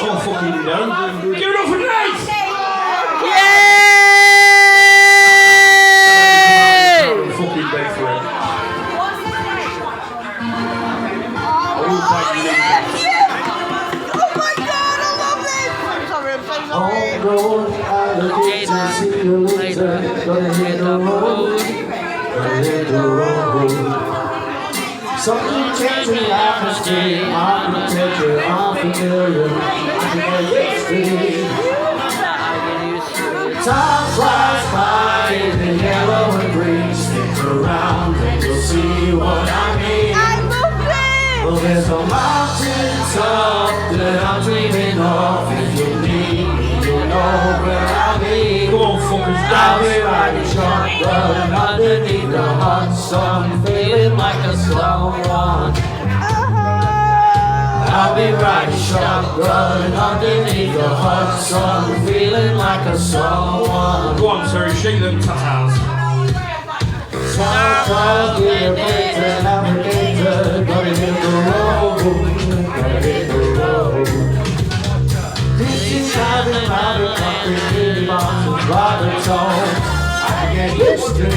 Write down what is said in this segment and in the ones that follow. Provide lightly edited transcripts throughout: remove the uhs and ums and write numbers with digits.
Oh, fucking no. Give it up for Grace! Yay! Fucking beg for it. Oh my god, I love this! I'm sorry. Gonna hit the road. Something changed in the atmosphere. Architecture, unfamiliar. I can get used to it. Time flies by in the yellow and green. Stick around and you'll see what I mean. I love this! Well, there's a mountain top that I'm dreaming of. If you need me, you know where I'll be. Come on, fuckers, I'll be dance. riding shotgun underneath the hot sun, feeling like a slow one. I'll be riding shotgun underneath the hot sun, feeling like a slow one. Go on, Terry, shake them tatas. Sometimes we're a navigator, gonna hit the road, gonna hit the road. This is driving around the country, by the tone. I get used to it.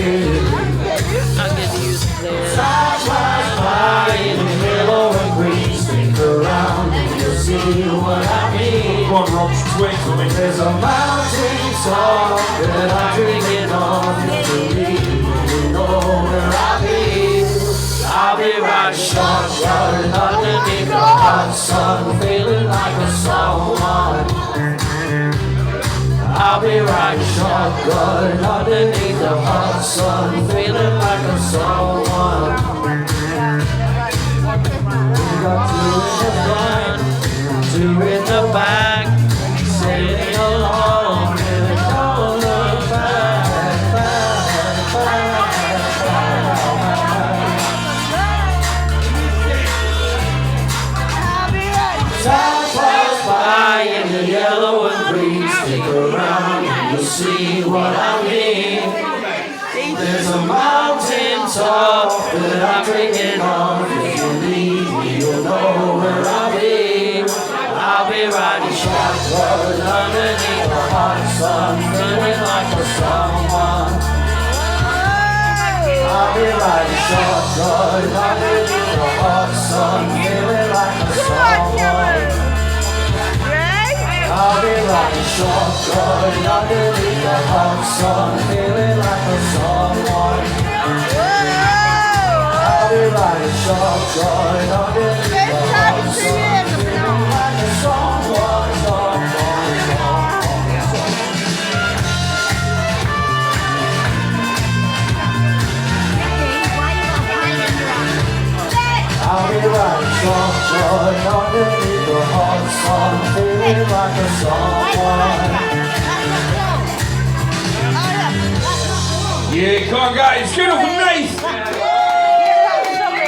I get used to it. Time flies by in the yellow and green. Stick around and you'll see what I mean. Come on, Rob, swing for me. There's a mountain top that I'm dreaming of. If you need me, you know where I'll be. I'll be riding shotgun underneath the hot sun, feeling like a someone. I'll be riding shotgun underneath the hot sun, feeling like a someone. We got two in the back, sitting alone, and it don't look back, back, Time flies by in the yellow and green. Stick around and you'll see what I mean. There's a mountain top that I'm dreaming of. If you need me, you'll know where I'll be. I'll be riding shotgun underneath the hot sun, feeling like a someone. I'll be riding shotgun underneath the hot sun, feeling like a someone. I'll be riding shotgun underneath the hot sun, feeling like a someone. I'll be riding shotgun underneath the hot sun, feeling like a someone, someone, someone. I'll be riding shotgun underneath the hot sun, feeling like a someone. Yeah, come on, guys. Give it up for Grace.